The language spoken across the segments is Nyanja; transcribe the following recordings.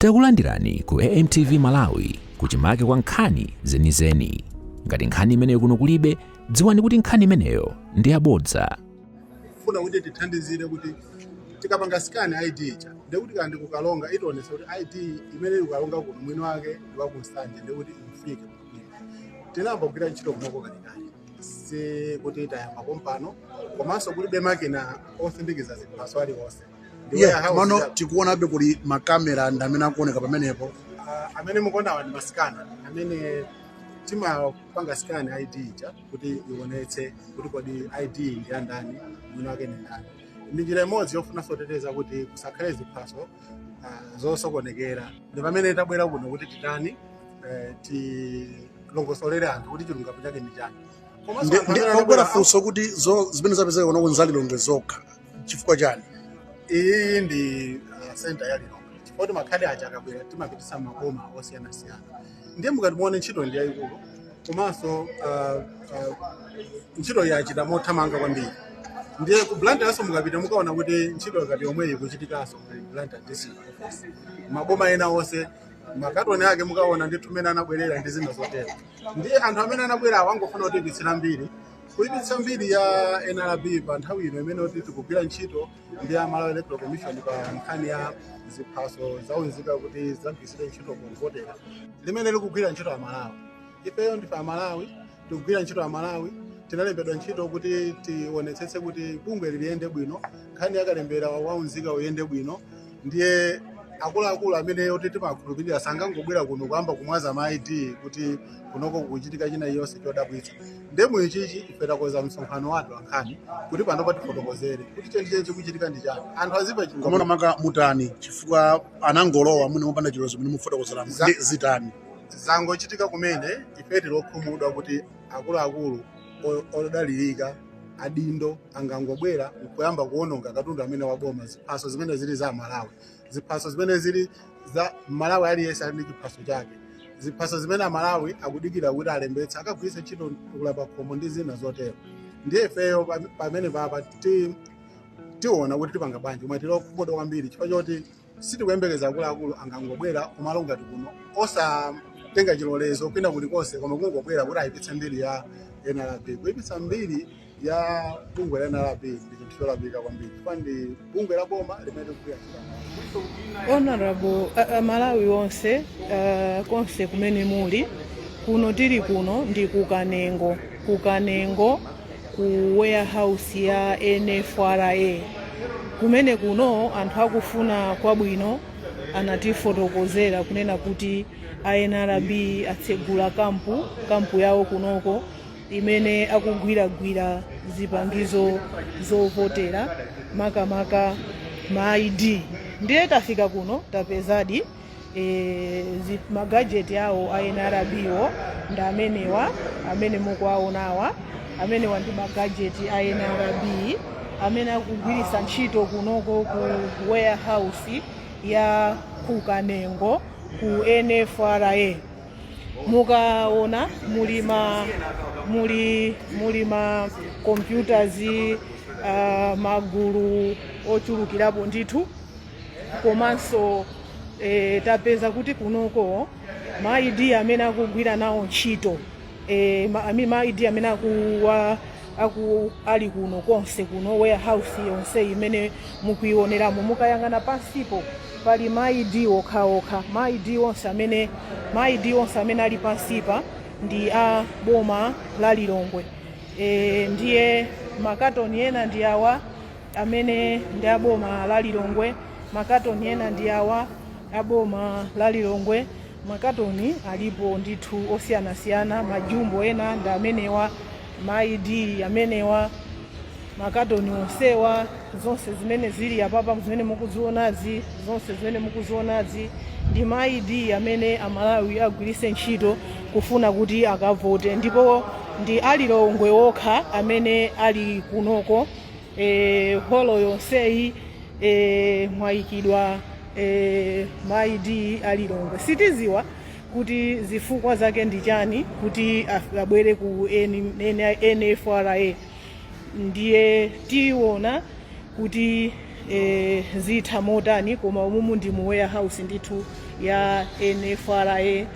Takulandirani ku AMTV Malawi kuchimake kwa nkhani zenizeni. Ngati nkhani imeneyo kuno kulibe, dziwani kuti nkhani imeneyo ndi yabodza. Funa kuti tithandizire kuti tikapanga scan ID icha ndekuti kandi kukalonga itaonesa kuti ID imene ukalonga kuno mwini wake ndi wakunsanje ndekuti ifike kuno. Tinamba kugwira ntchito kunoko kalikali si kuti tayamba kompano komanso kuti bemakina osindikiza zinthu aliwonse. Mano tikuonabe kuli makamera ndamene akuoneka pamenepo. Amene mukuona ndi masikana amene timapanga scan ID icha kuti ionetse kuti kodi ID ndi andani mwini wake ndi ndani. Ndi njira imodzi yofuna soteteza kuti kusakhale ziphaso zosokonekera. Ndi pamene tabwera kuno kuti titani tilongosolere anthu kuti chilungamo chake ndi chani. Ndi akubwera funso kuti zimene zapezeka kuno kunzalilonge zokha chifukwa chani. Iyi ndi center ya Lilongwe. Chifukwa makhadi aja akabwera timapitisa maboma osiyanasiyana. Ndiye mukati muone ntchito ndi yayikulu komanso ntchito yachita mothamanga kwambiri. Ndiye ku Blantyre yaso mukapita mukaona kuti ntchito ngati yomwe ikuchitikaso ku Blantyre district office. Maboma ena onse makatoni ake mukaona ndi tumene anabwerera ndi zina zotero. Ndiye anthu amene anabwera awangofuna kuti ipitsira mbiri. Kuipitsa mbiri ya NRB pa nthawi ino imene kuti tikugwira ntchito ndi ya Malawi Electoral Commission pa nkhani ya ziphaso zaunzika kuti zagwirisire ntchito kumvotera. Limene likugwira ntchito ya Malawi. Ifeyo ndife Amalawi, tikugwira ntchito ya Malawi, tinalembedwa ntchito kuti tionetsetse kuti bungwe liyende bwino, nkhani yakalembera waunzika uyende bwino. Ndiye akuluakulu amene yoti timakhulupirira sangangobwera kuno kuyamba kumwaza ma ID kuti kunoko kuchitika china yonse chodabwitsa. Ndemu ichichi ife takoza msonkhano wathu wankhani kuti panopa tifotokozere kuti chenjeche kuchitika ndi chani. Anthu azipa Komona maka mutani chifukwa anangolowa mune mupanda chilozo mune mufotokozera zitani. Zangochitika kumene ife tilokhumudwa kuti akuluakulu odalirika adindo angangobwera kuyamba kuononga katundu amene waboma ziphaso zimene zili za Malawi. Ziphaso zimene zili za Malawi aliyense ali ndi chiphaso chake. Ziphaso zimene Malawi akudikira kuti alembetse akagwiritse ntchito kulapa khomo ndi zina zotero. Ndiye ifeyo pamene papa tiona kuti tipanga bwanji koma tilokhumudwa kwambiri chifukwa choti sitikuyembekeza akuluakulu angangobwera kumalo ngati kuno osatenga chilolezo kwina kulikonse koma kungobwera kuti ayipitse mbiri ya NRB. Kuyipitsa mbiri ya bungwe la NRB ndi chinthu cholabika kwambiri chifukwa ndi bungwe la boma limene likugwira ntchito. Honorable Malawi wonse konse kumene muli kuno tili kuno ndi kukanengo ku warehouse ya NFRA kumene kuno anthu akufuna kwabwino anatifotokozera kunena kuti NRB atsegula kampu yawo kunoko imene akugwiragwira zipangizo zovotera makamaka ma ID. Ndiye tafika kuno tapezadi magajeti yawo a NRB wo ndi amenewa amene mukuwaonawa amenewa ndi magajeti a NRB amene akugwiritsa ntchito kunoko ku warehouse ya kukanengo ku NFRA. Mukaona muli ma computers magulu ochulukirapo ndithu komanso tapeza kuti kunoko ma ID amene akugwira nawo ntchito ma ID amene ali kuno konse kuno warehouse yonse imene mukuyioneramo mukayang'ana pansipo pali ma ID okhaokha ma ID onse amene ali pansipa ndi a boma la Lilongwe. Ndiye makatoni ena ndi awa amene ndi a boma la Lilongwe, makatoni ena ndi awa a boma la Lilongwe, makatoni alipo ndithu osiyanasiyana, majumbo ena ndi amenewa, ma ID amenewa, makatoni onsewa zonse zimene zili apapa zimene mukuzionazi ndi ma ID amene Amalawi agwiritse ntchito kufuna kuti akavote. Ndipo ndi alilongwe okha amene ali kunoko holo yonseyi mwayikidwa ma ID alilongwe. Sitiziwa kuti zifukwa zake ndi chani kuti abwere ku NFRA. Ndiye tiona kuti zitha motani koma umumu ndi mu warehouse ndithu ya NFRA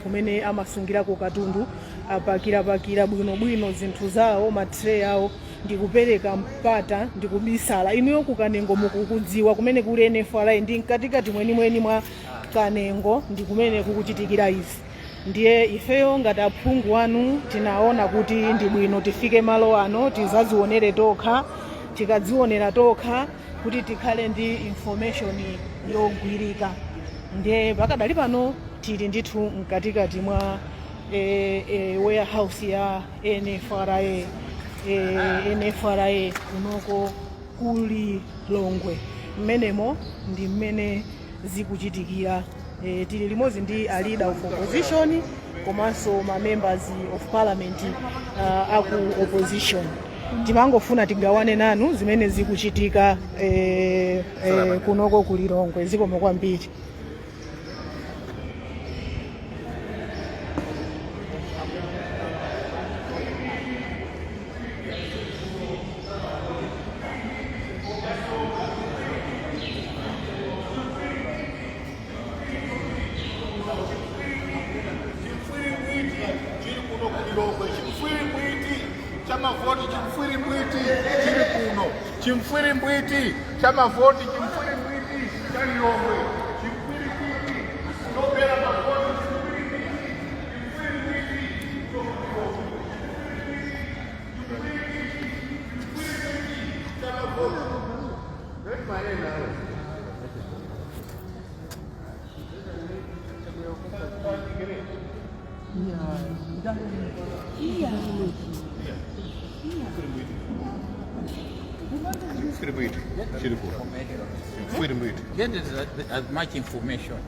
kumene amasungirako katundu apakirapakira bwinobwino zinthu zawo matray awo ndikupereka mpata ndikubisala inuyo kukanengo mukukudziwa kumene kuli NFRA ndi mkatikati mwenimweni mwa Kanengo ndi kumene kukuchitikira izi. Ndiye ifeyo ngati aphungu wanu tinaona kuti ndi bwino tifike malo ano tizazionere tokha, tikadzionera tokha kuti tikhale ndi information yogwirika. Ndiye pakadali pano tili ndithu mkatikati mwa warehouse ya NFRA kunoko kuli Longwe. Mmenemo ndi mmene zikuchitikira. Tili limodzi ndi a leader of opposition komanso ma members of parliament aku opposition. Timangofuna tigawane nanu zimene zikuchitika kunoko kuli Longwe. Zikomo kwambiri. Chimfwiri mbwiti chamavoti chimfwiri mbwiti chalilongwe chimfwiri mbwiti chopera mavoti chimfwiri mbwiti Get as much information.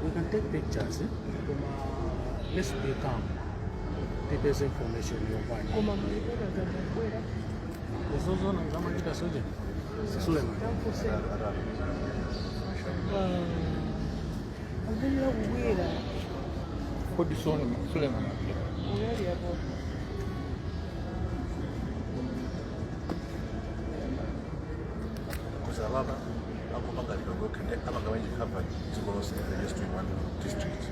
We can take pictures. Let's be calm. The best information you'll find. Suleiman. Suleiman. Kuzalaba akupangalika kwekende abagabanye covered zigolose just in one district.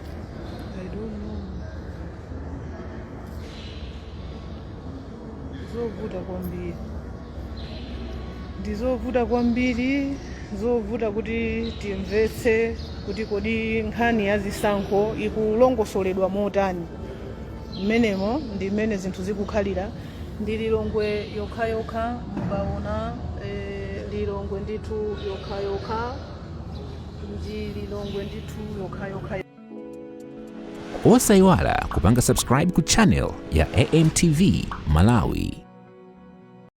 I don't know. Ndizovuta kwambiri zovuta kuti timvetse kuti kodi nkhani ya zisankho ikulongosoledwa motani. Mmenemo ndi mmene zinthu zikukhalira ndi Lilongwe yokhayokha mukaona Lilongwe ndithu yokhayokha ndi Lilongwe ndithu yokhayokha. Osayiwala kupanga subscribe ku channel ya AMTV Malawi.